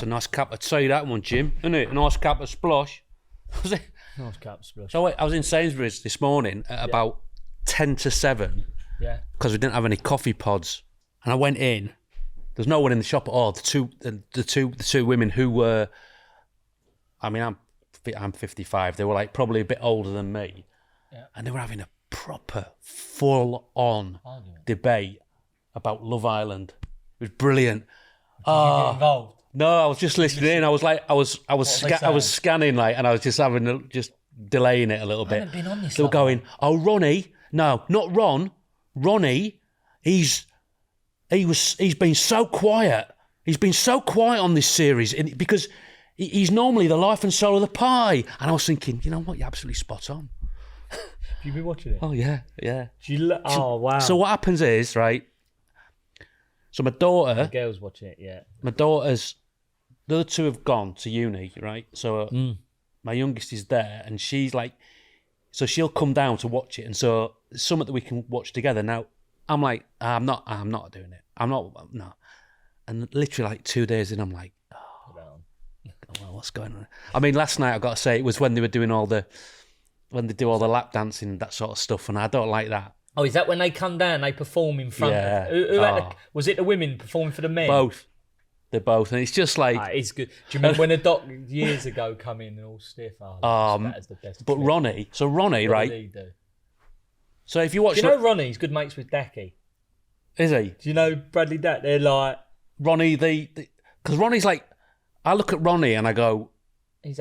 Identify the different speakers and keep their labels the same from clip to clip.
Speaker 1: a nice cup. I'd say that one, Jim, isn't it? A nice cup of splosh. Was it?
Speaker 2: Nice cup of splosh.
Speaker 1: So I was in Sainsbury's this morning at about 10 to 7.
Speaker 2: Yeah.
Speaker 1: Because we didn't have any coffee pods, and I went in. There's no one in the shop at all. The two women who were, I mean, I'm 55. They were like probably a bit older than me, and they were having a proper full-on debate about Love Island. It was brilliant.
Speaker 2: Did you get involved?
Speaker 1: No, I was just listening in. I was like, I was scanning like, and I was just just delaying it a little bit.
Speaker 2: I haven't been on this.
Speaker 1: They were going, oh, Ronnie, no, not Ron. Ronnie, he's been so quiet. He's been so quiet on this series because he's normally the life and soul of the pie. And I was thinking, you know what? You're absolutely spot on.
Speaker 2: Have you been watching it?
Speaker 1: Oh yeah.
Speaker 2: Oh wow.
Speaker 1: So what happens is, right? So my daughter,
Speaker 2: the girls watching it. Yeah.
Speaker 1: My daughter's, the other two have gone to uni, right? So my youngest is there, and she's like, so she'll come down to watch it, and so it's something that we can watch together. Now, I'm like, I'm not doing it. No. And literally like 2 days in, I'm like, well, what's going on? I mean, last night, I've got to say, it was when they were doing when they do all the lap dancing, that sort of stuff, and I don't like that.
Speaker 2: Oh, is that when they come down, they perform in front of... was it the women performing for the men?
Speaker 1: Both. They're both, and it's just like...
Speaker 2: it's good. Do you remember when a doc years ago come in and all stiff? That is the best.
Speaker 1: But Ronnie, right?
Speaker 2: What did he do?
Speaker 1: So if you watch...
Speaker 2: Do you know Ronnie's good mates with Decky?
Speaker 1: Is he?
Speaker 2: Do you know Bradley Dack? They're like...
Speaker 1: Ronnie, because Ronnie's like... I look at Ronnie and I go... He's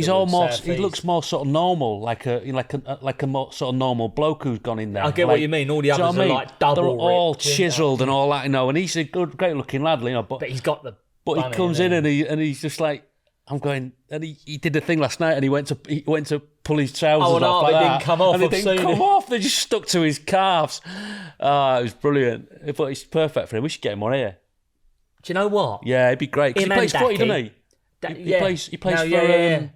Speaker 1: almost... He looks more sort of normal, like a more sort of normal bloke who's gone in there.
Speaker 2: I get what you mean. All the others are like double
Speaker 1: They're all
Speaker 2: ripped,
Speaker 1: chiseled and all that, you know. And he's a good, great looking lad, you know. But
Speaker 2: he's got the...
Speaker 1: But he comes in and he's just like... I'm going... And he did the thing last night and he went to pull his trousers off like that.
Speaker 2: Didn't come off.
Speaker 1: And they didn't come off. They just stuck to his calves. It was brilliant. But it's perfect for him. We should get him on here.
Speaker 2: Do you know what?
Speaker 1: Yeah, it'd be great. Because he plays footy, doesn't he? He plays for...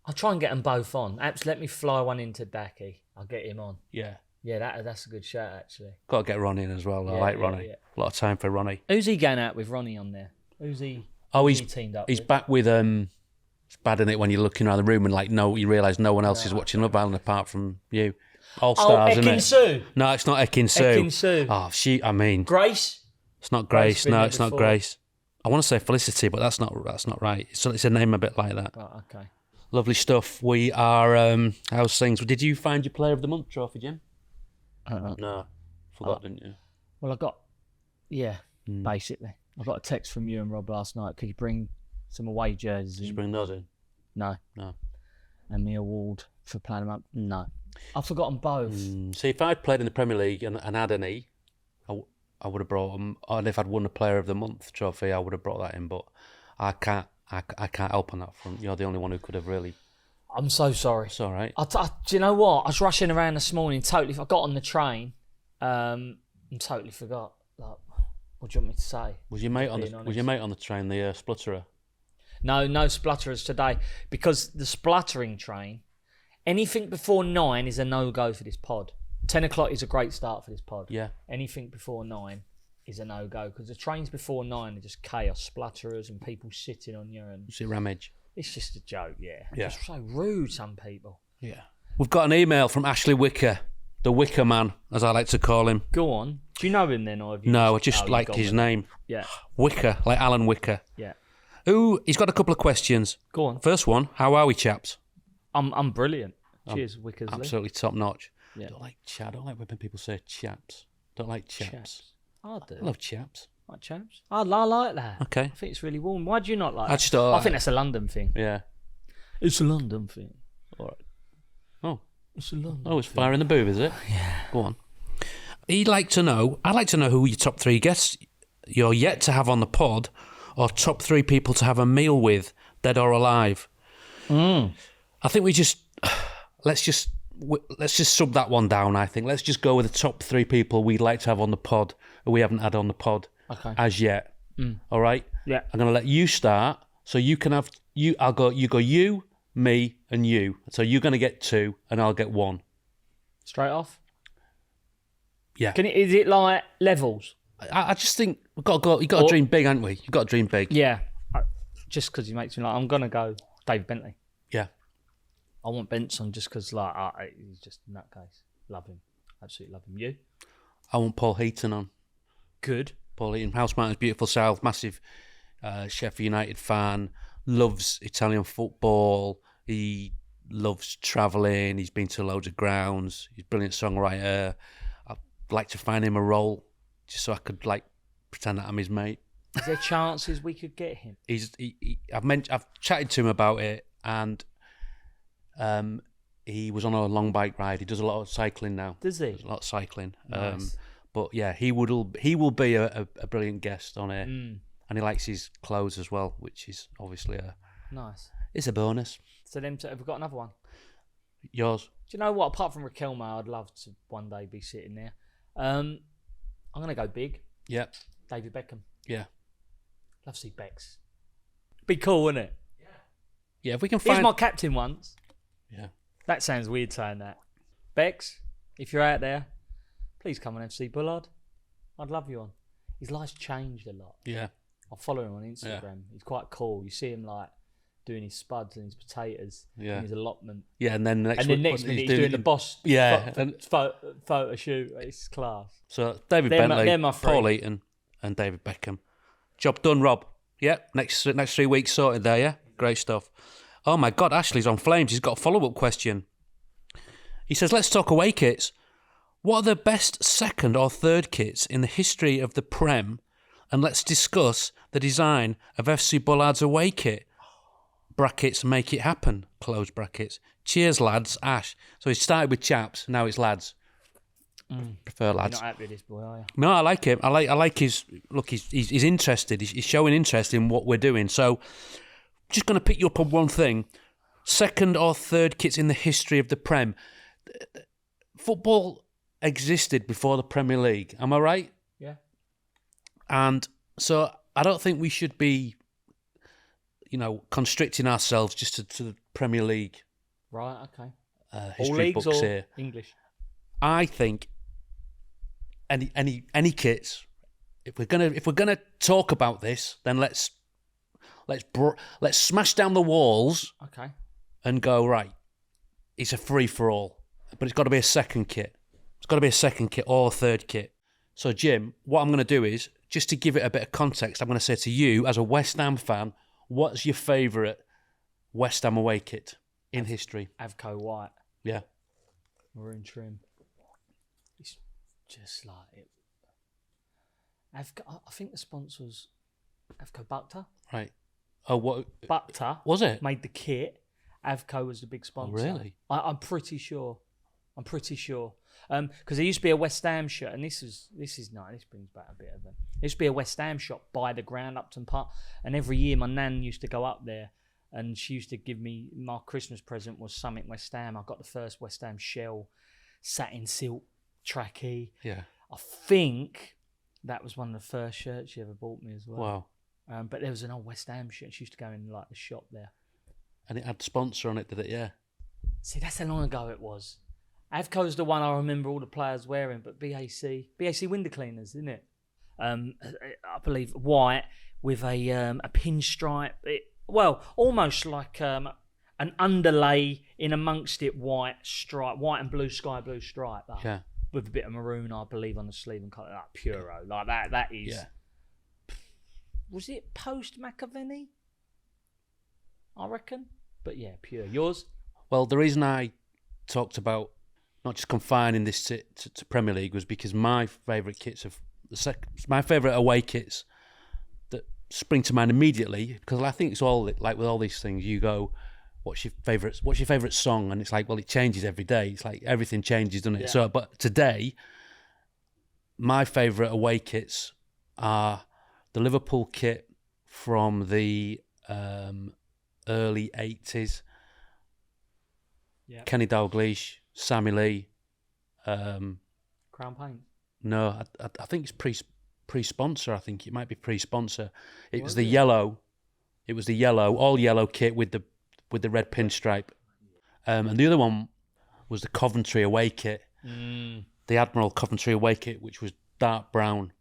Speaker 2: I'll try and get them both on. Let me fly one into Dacky. I'll get him on.
Speaker 1: Yeah.
Speaker 2: Yeah, that's a good shout, actually.
Speaker 1: Got to get Ronnie in as well. I like Ronnie. Yeah. A lot of time for Ronnie.
Speaker 2: Who's he going out with Ronnie on there? Who's he teamed up
Speaker 1: with? He's back with... It's bad, isn't it, when you're looking around the room and you realise no one else is watching Love Island apart from you. All stars, isn't it?
Speaker 2: Sue.
Speaker 1: No, it's not Ekin Sue.
Speaker 2: Ekin Sue.
Speaker 1: Oh,
Speaker 2: Grace?
Speaker 1: It's not Grace. No, it's not Grace. I want to say Felicity, but that's not right. It's a name a bit like that.
Speaker 2: Oh, okay.
Speaker 1: Lovely stuff. We are, how's things? Did you find your Player of the Month trophy, Jim? No. Forgot, didn't you?
Speaker 2: Well, I got, basically. I got a text from you and Rob last night. Could you bring some away jerseys in?
Speaker 1: Did you bring those in?
Speaker 2: No. And me award for playing them up? No. I've forgotten both.
Speaker 1: See, if I'd played in the Premier League and had any, I would have brought them. And if I'd won a Player of the Month trophy, I would have brought that in. But I can't help on that front. You're the only one who could have really.
Speaker 2: I'm so sorry.
Speaker 1: It's all right.
Speaker 2: Do you know what? I was rushing around this morning. I got on the train and totally forgot. Like, what do you want me to say?
Speaker 1: Was your mate on the train the splutterer?
Speaker 2: No splutterers today, because the spluttering train, anything before 9 is a no-go for this pod. 10 o'clock is a great start for this pod.
Speaker 1: Yeah.
Speaker 2: Anything before 9 is a no-go, because the trains before 9 are just chaos, splutterers and people sitting on you. And
Speaker 1: it's a ramage.
Speaker 2: It's just a joke, yeah.
Speaker 1: Yeah.
Speaker 2: It's so rude, some people.
Speaker 1: Yeah. We've got an email from Ashley Wicker, the Wicker Man, as I like to call him.
Speaker 2: Go on. Do you know him then, or have you?
Speaker 1: No, I just like his name.
Speaker 2: Yeah.
Speaker 1: Wicker, like Alan Wicker.
Speaker 2: Yeah.
Speaker 1: He's got a couple of questions.
Speaker 2: Go on.
Speaker 1: First one, how are we, chaps?
Speaker 2: I'm brilliant. Cheers, Wickersley.
Speaker 1: Absolutely top notch.
Speaker 2: Yeah.
Speaker 1: I don't like when people say chaps. Don't like chaps.
Speaker 2: I do.
Speaker 1: I love chaps.
Speaker 2: Like chaps? I like that.
Speaker 1: Okay.
Speaker 2: I think it's really warm. Why do you not like
Speaker 1: I
Speaker 2: that?
Speaker 1: just don't.
Speaker 2: I think that's a London thing.
Speaker 1: Yeah.
Speaker 2: It's a London thing.
Speaker 1: All right. Oh.
Speaker 2: It's a London
Speaker 1: it's fire in the booth, is it?
Speaker 2: Yeah.
Speaker 1: Go on. I'd like to know who your top 3 guests you're yet to have on the pod, or top 3 people to have a meal with, dead or alive. I think let's just sub that one down, I think. Let's just go with the top 3 people we'd like to have on the pod who we haven't had on the pod as yet. All right?
Speaker 2: Yeah.
Speaker 1: I'm going to let you start, so you can have... You go you, me, and you. So you're going to get 2, and I'll get 1.
Speaker 2: Straight off?
Speaker 1: Yeah.
Speaker 2: Is it like levels?
Speaker 1: I just think we've got to go. You've got to dream big, haven't we? You've got to dream big.
Speaker 2: Yeah. just because he makes me like. I'm gonna go David Bentley.
Speaker 1: Yeah.
Speaker 2: I want Benson just because he's just in that case. Love him, absolutely love him. You?
Speaker 1: I want Paul Heaton on.
Speaker 2: Good.
Speaker 1: Paul Heaton, House Mountains, Beautiful South, massive Sheffield United fan, loves Italian football. He loves travelling. He's been to loads of grounds. He's a brilliant songwriter. I'd like to find him a role just so I could like pretend that I'm his mate.
Speaker 2: Is there chances we could get him?
Speaker 1: I've chatted to him about it, and he was on a long bike ride. He does a lot of cycling now.
Speaker 2: Does he?
Speaker 1: Does a lot of cycling.
Speaker 2: Nice.
Speaker 1: But yeah, he will be a brilliant guest on it, and he likes his clothes as well, which is obviously
Speaker 2: nice.
Speaker 1: It's a bonus.
Speaker 2: So then, have we got another one?
Speaker 1: Yours?
Speaker 2: Do you know what? Apart from Raquel, I'd love to one day be sitting there. I'm gonna go big.
Speaker 1: Yeah.
Speaker 2: David Beckham.
Speaker 1: Yeah.
Speaker 2: Love to see Becks. Be cool, wouldn't it?
Speaker 1: Yeah. If we can
Speaker 2: He's
Speaker 1: find.
Speaker 2: my captain once.
Speaker 1: Yeah.
Speaker 2: That sounds weird saying that. Becks, if you're out there, please come on FC Bullard. I'd love you on. His life's changed a lot.
Speaker 1: Yeah.
Speaker 2: I follow him on Instagram. Yeah. He's quite cool. You see him like doing his spuds and his potatoes and his allotment.
Speaker 1: Yeah, and then
Speaker 2: next minute he's doing the boss photo shoot. It's class.
Speaker 1: So David Bentley, Paul Heaton, and David Beckham. Job done, Rob. Yeah, next 3 weeks sorted there. Yeah, great stuff. Oh my God, Ashley's on flames. He's got a follow-up question. He says, let's talk away kits. What are the best second or third kits in the history of the Prem? And let's discuss the design of FC Bullard's away kit. Brackets, make it happen. Close brackets. Cheers, lads. Ash. So he started with chaps. Now it's lads. Prefer lads.
Speaker 2: You're not happy with this boy, are you?
Speaker 1: No, I like him. I like his look. He's interested. He's showing interest in what we're doing. So, just going to pick you up on one thing. Second or third kits in the history of the Prem. Football existed before the Premier League. Am I right?
Speaker 2: Yeah.
Speaker 1: And so I don't think we should be, constricting ourselves just to the Premier League.
Speaker 2: Right. Okay.
Speaker 1: History
Speaker 2: all leagues
Speaker 1: books
Speaker 2: or
Speaker 1: here.
Speaker 2: English?
Speaker 1: I think any kits. If we're gonna talk about this, then let's smash down the walls.
Speaker 2: Okay.
Speaker 1: And go right. It's a free for all, but it's got to be a second kit. It's got to be a second kit or a third kit. So Jim, what I'm going to do is just to give it a bit of context. I'm going to say to you as a West Ham fan, what's your favourite West Ham away kit in history?
Speaker 2: Avco White.
Speaker 1: Yeah.
Speaker 2: Maroon trim. It's just like it. I think the sponsors Avco Bukta.
Speaker 1: Right. Oh, what?
Speaker 2: Bukta
Speaker 1: was it?
Speaker 2: Made the kit. Avco was the big sponsor.
Speaker 1: Oh, really?
Speaker 2: I'm pretty sure. Because there used to be a West Ham shirt, and this is nice. This brings back a bit of them. There used to be a West Ham shop by the ground, Upton Park, and every year my nan used to go up there, and she used to give me my Christmas present was something West Ham. I got the first West Ham shell, satin silk trackie.
Speaker 1: Yeah.
Speaker 2: I think that was one of the first shirts she ever bought me as well.
Speaker 1: Wow.
Speaker 2: But there was an old West Ham shirt. She used to go in like the shop there.
Speaker 1: And it had sponsor on it, did it? Yeah.
Speaker 2: See, that's how long ago it was. Avco's the one I remember all the players wearing, but BAC window cleaners, isn't it? I believe white with a pinstripe. Almost like an underlay in amongst it, white and blue sky blue stripe.
Speaker 1: Yeah.
Speaker 2: With a bit of maroon, I believe, on the sleeve and colour like Puro, like that. That is.
Speaker 1: Yeah.
Speaker 2: Was it post McAvenny? I reckon. But yeah, pure. Yours?
Speaker 1: Well, the reason I talked about not just confining this to Premier League was because my favourite kits my favourite away kits that spring to mind immediately, because I think it's all like with all these things, you go, what's your favourite song? And it's like, well, it changes every day. It's like everything changes, doesn't it? Yeah. So, but today, my favourite away kits are the Liverpool kit from the early 80s.
Speaker 2: Yeah.
Speaker 1: Kenny Dalglish, Sammy Lee.
Speaker 2: Crown Paint?
Speaker 1: No, I think it's pre-sponsor. I think it might be pre-sponsor. It was the yellow, all yellow kit with the red pinstripe. And the other one was the Coventry away kit. The Admiral Coventry away kit, which was dark brown,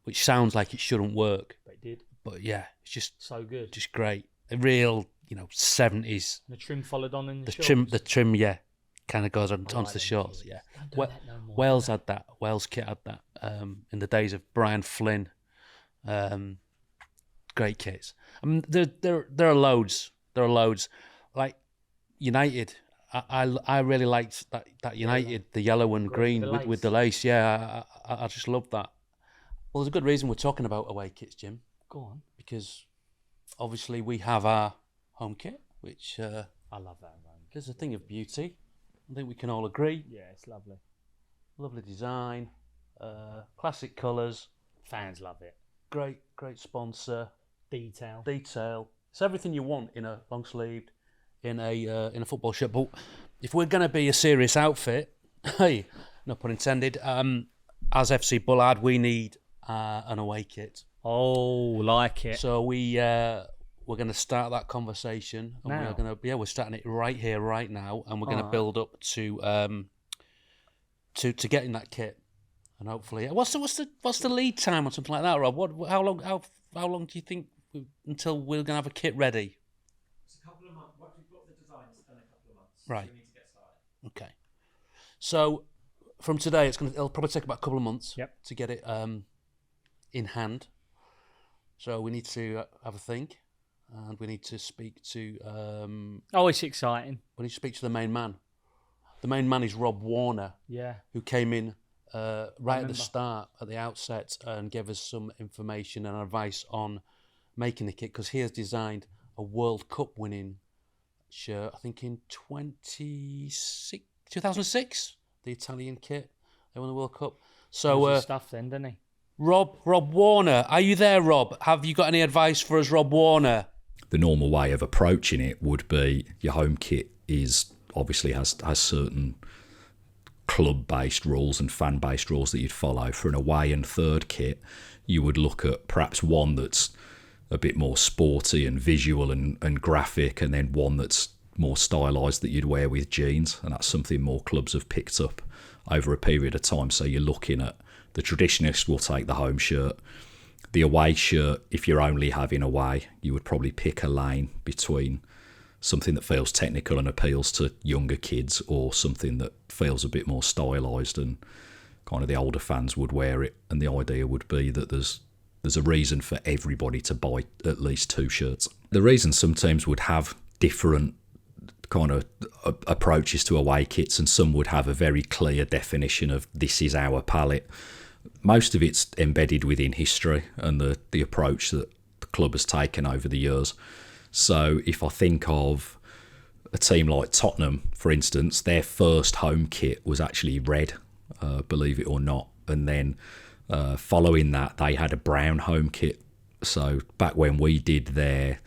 Speaker 1: which sounds like it shouldn't work.
Speaker 2: But it did.
Speaker 1: But yeah, it's
Speaker 2: So good.
Speaker 1: just great. A real, 70s.
Speaker 2: The trim followed on in the shorts.
Speaker 1: The trim, yeah, kind of goes onto the shorts. Yeah, Wales had that. Wales kit had that. In the days of Brian Flynn, great kits. I mean, there are loads. There are loads. Like United, I really liked that United, the yellow and green with the lace. Yeah, I just love that. Well, there's a good reason we're talking about away kits, Jim.
Speaker 2: Go on.
Speaker 1: Because obviously we have our home kit, which
Speaker 2: I love that.
Speaker 1: Is a thing of beauty. I think we can all agree.
Speaker 2: Yeah, it's lovely.
Speaker 1: Lovely design, classic colours.
Speaker 2: Fans love it.
Speaker 1: Great sponsor.
Speaker 2: Detail.
Speaker 1: It's everything you want in a long sleeved, in a football shirt. But if we're going to be a serious outfit, hey, no pun intended. As FC Bullard, we need an away kit.
Speaker 2: Oh, like it.
Speaker 1: So we're going to start that conversation. And we're starting it right here, right now, and we're going to build up to getting that kit, and hopefully, what's the lead time or something like that, Rob? How long do you think until we're going to have a kit ready?
Speaker 3: It's a couple of months. Once we've got the designs, it's done a couple of months.
Speaker 1: Right.
Speaker 3: So we need to get started.
Speaker 1: Okay. So from today, it'll probably take about a couple of months.
Speaker 2: Yep.
Speaker 1: To get it in hand. So we need to have a think, and we need to speak to.
Speaker 2: It's exciting.
Speaker 1: We need to speak to the main man. The main man is Rob Warner.
Speaker 2: Yeah.
Speaker 1: Who came in right at the start, at the outset, and gave us some information and advice on making the kit, because he has designed a World Cup winning shirt, I think in 2006, the Italian kit. They won the World Cup. So
Speaker 2: stuff then, didn't he?
Speaker 1: Rob Warner, are you there, Rob? Have you got any advice for us, Rob Warner?
Speaker 4: The normal way of approaching it would be your home kit obviously has certain club-based rules and fan-based rules that you'd follow. For an away and third kit, you would look at perhaps one that's a bit more sporty and visual and graphic, and then one that's more stylised that you'd wear with jeans, and that's something more clubs have picked up over a period of time. So you're looking at the traditionalist will take the home shirt. The away shirt, if you're only having away, you would probably pick a lane between something that feels technical and appeals to younger kids, or something that feels a bit more stylised and kind of the older fans would wear it. And the idea would be that there's a reason for everybody to buy at least two shirts. The reason some teams would have different kind of approaches to away kits, and some would have a very clear definition of this is our palette. Most of it's embedded within history and the approach that the club has taken over the years. So if I think of a team like Tottenham, for instance, their first home kit was actually red, believe it or not. And then following that, they had a brown home kit. So back when we did their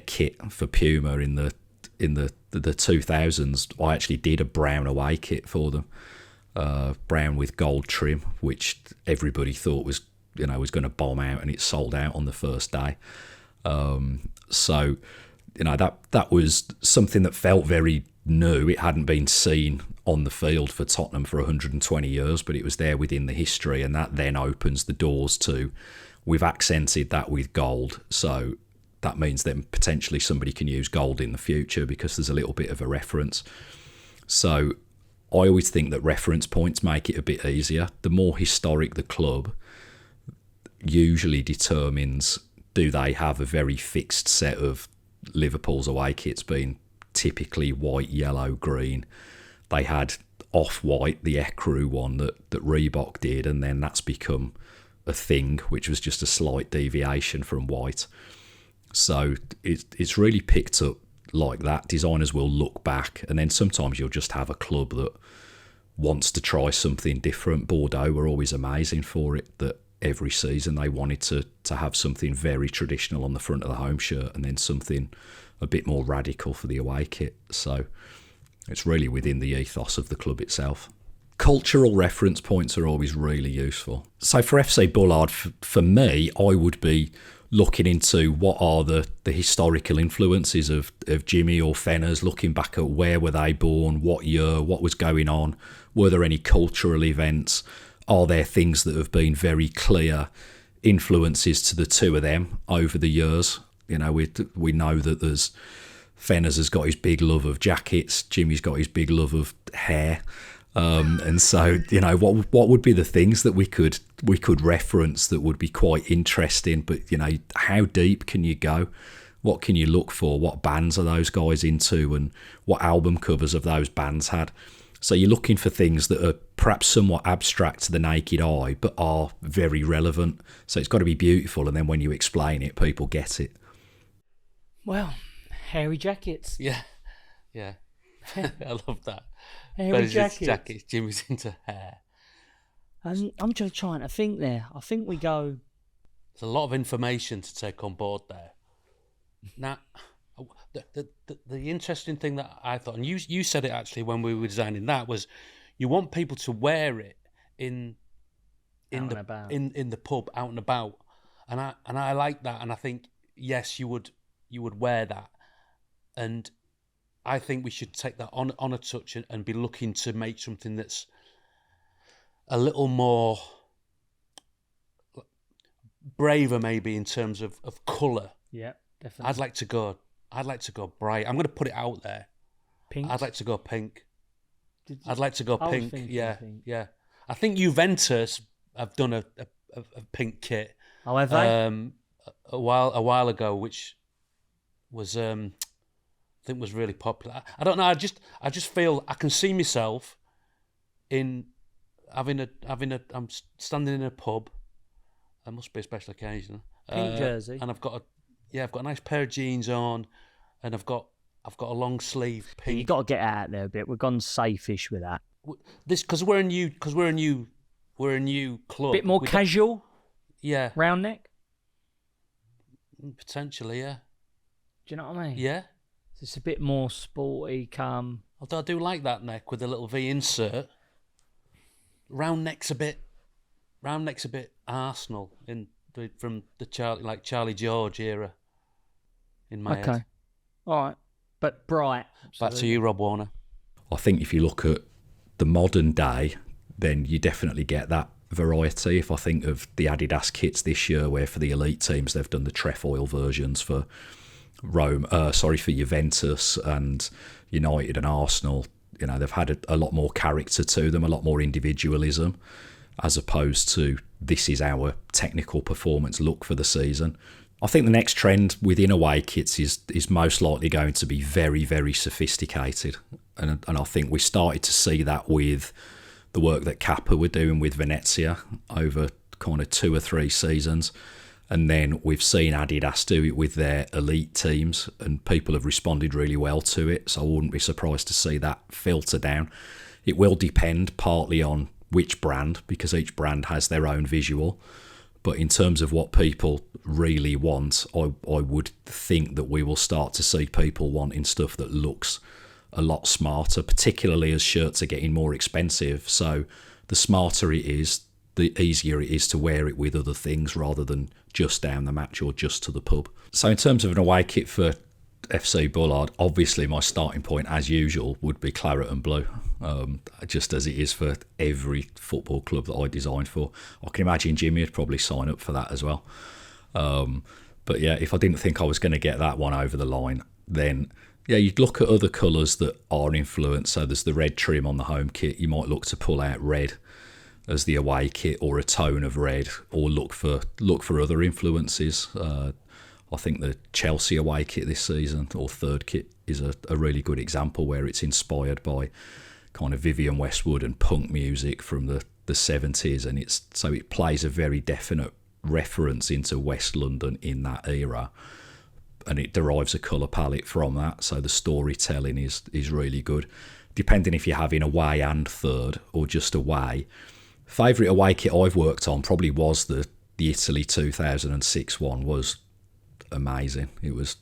Speaker 4: kit for Puma in the 2000s, I actually did a brown away kit for them, brown with gold trim, which everybody thought was going to bomb out, and it sold out on the first day. So that was something that felt very new. It hadn't been seen on the field for Tottenham for 120 years, but it was there within the history, and that then opens the doors to, we've accented that with gold, so that means that potentially somebody can use gold in the future because there's a little bit of a reference. So I always think that reference points make it a bit easier. The more historic the club usually determines, do they have a very fixed set of Liverpool's away kits being typically white, yellow, green. They had off-white, the Ecru one that Reebok did, and then that's become a thing, which was just a slight deviation from white. So it's really picked up like that. Designers will look back, and then sometimes you'll just have a club that wants to try something different. Bordeaux were always amazing for it, that every season they wanted to have something very traditional on the front of the home shirt and then something a bit more radical for the away kit. So it's really within the ethos of the club itself. Cultural reference points are always really useful. So for FC Bullard, for me, I would be looking into what are the historical influences of Jimmy or Fenners, looking back at where were they born, what year, what was going on, were there any cultural events, are there things that have been very clear influences to the two of them over the years. You know, we know that there's Fenners has got his big love of jackets, Jimmy's got his big love of hair. And so, you know, what would be the things that we could reference that would be quite interesting? But, you know, how deep can you go? What can you look for? What bands are those guys into? And what album covers have those bands had? So you're looking for things that are perhaps somewhat abstract to the naked eye, but are very relevant. So it's got to be beautiful. And then when you explain it, people get it.
Speaker 2: Well, hairy jackets.
Speaker 1: Yeah. I love that.
Speaker 2: Hairy
Speaker 1: jackets. Jimmy's into hair.
Speaker 2: I'm just trying to think there. I think we go...
Speaker 1: There's a lot of information to take on board there. Now, the interesting thing that I thought, and you said it actually when we were designing that, was you want people to wear it in the pub, out and about, and I like that, and I think yes, you would wear that, and I think we should take that on a touch and be looking to make something that's a little more braver, maybe in terms of colour.
Speaker 2: Yeah, definitely.
Speaker 1: I'd like to go bright. I'm going to put it out there.
Speaker 2: Pink.
Speaker 1: I'd like to go pink.
Speaker 2: I
Speaker 1: Pink. Yeah. I think Juventus have done a pink kit.
Speaker 2: Oh, have they?
Speaker 1: A while ago, which was I think was really popular. I don't know. I just feel I can see myself in having a. I'm standing in a pub. It must be a special occasion.
Speaker 2: Pink jersey.
Speaker 1: And I've got a nice pair of jeans on, and I've got a long sleeve pink.
Speaker 2: You got to get out there a bit. We've gone safe-ish with that.
Speaker 1: This because we're a new club.
Speaker 2: Bit more casual.
Speaker 1: Yeah.
Speaker 2: Round neck.
Speaker 1: Potentially, yeah.
Speaker 2: Do you know what I mean?
Speaker 1: Yeah.
Speaker 2: It's a bit more sporty, calm.
Speaker 1: Although I do like that neck with a little V insert. Round neck's a bit Arsenal from the Charlie George era. In my head.
Speaker 2: Okay. All right. But bright.
Speaker 1: Back to you, Rob Warner.
Speaker 4: I think if you look at the modern day, then you definitely get that variety. If I think of the Adidas kits this year, where for the elite teams they've done the trefoil versions for for Juventus and United and Arsenal, you know, they've had a lot more character to them, a lot more individualism, as opposed to this is our technical performance look for the season. I think the next trend within away kits is most likely going to be very, very sophisticated. And I think we started to see that with the work that Kappa were doing with Venezia over kind of 2 or 3 seasons. And then we've seen Adidas do it with their elite teams, and people have responded really well to it. So I wouldn't be surprised to see that filter down. It will depend partly on which brand, because each brand has their own visual. But in terms of what people really want, I would think that we will start to see people wanting stuff that looks a lot smarter, particularly as shirts are getting more expensive. So the smarter it is, the easier it is to wear it with other things rather than just down the match or just to the pub. So in terms of an away kit for FC Bullard, obviously my starting point, as usual, would be claret and blue, just as it is for every football club that I designed for. I can imagine Jimmy would probably sign up for that as well. But yeah, if I didn't think I was going to get that one over the line, then yeah, you'd look at other colours that are influenced. So there's the red trim on the home kit. You might look to pull out red as the away kit, or a tone of red, or look for other influences. I think the Chelsea away kit this season, or third kit, is a really good example where it's inspired by kind of Vivienne Westwood and punk music from the 70s, and it plays a very definite reference into West London in that era, and it derives a colour palette from that. So the storytelling is really good. Depending if you're having away and third or just away. Favourite away kit I've worked on probably was the Italy 2006 one. Was amazing. It was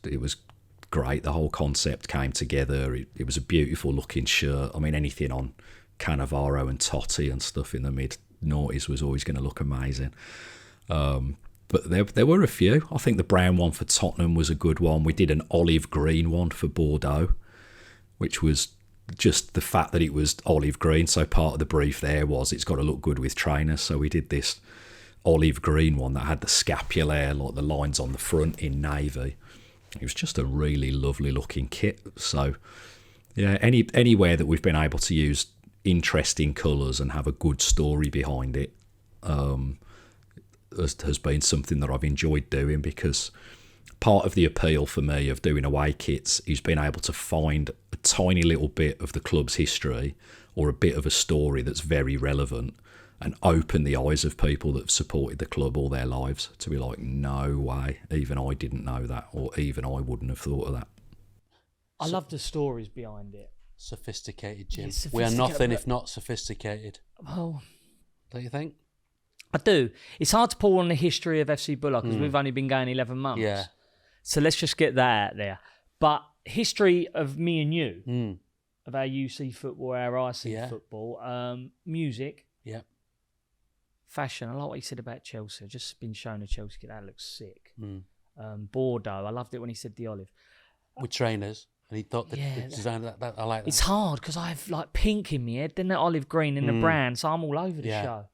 Speaker 4: great. The whole concept came together. It was a beautiful looking shirt. I mean, anything on Cannavaro and Totti and stuff in the mid-noughties was always going to look amazing. But there were a few. I think the brown one for Tottenham was a good one. We did an olive green one for Bordeaux, which was just the fact that it was olive green. So part of the brief there was it's got to look good with trainers. So we did this olive green one that had the scapulaire, like the lines on the front in navy. It was just a really lovely looking kit. So, yeah, anywhere that we've been able to use interesting colours and have a good story behind it has been something that I've enjoyed doing, because part of the appeal for me of doing away kits is being able to find a tiny little bit of the club's history or a bit of a story that's very relevant and open the eyes of people that have supported the club all their lives to be like, no way, even I didn't know that, or even I wouldn't have thought of that.
Speaker 2: I love the stories behind it.
Speaker 1: Sophisticated, Jim.
Speaker 2: Yeah,
Speaker 1: We are
Speaker 2: sophisticated,
Speaker 1: nothing
Speaker 2: but-
Speaker 1: if not sophisticated.
Speaker 2: Well,
Speaker 1: Don't you think?
Speaker 2: I do. It's hard to pull on the history of FC Bullard because we've only been going 11 months.
Speaker 1: Yeah.
Speaker 2: So let's just get that out there. But history of me and you, of how you see football, how I see football, music,
Speaker 1: Yeah.
Speaker 2: fashion. I like what you said about Chelsea. I've just been shown a Chelsea kit. That looks sick. Bordeaux. I loved it when he said the olive.
Speaker 1: With trainers. And he thought the
Speaker 2: Yeah,
Speaker 1: design of that, I like that.
Speaker 2: It's hard because I have like pink in my head, then the olive green and the brown, so I'm all over the show.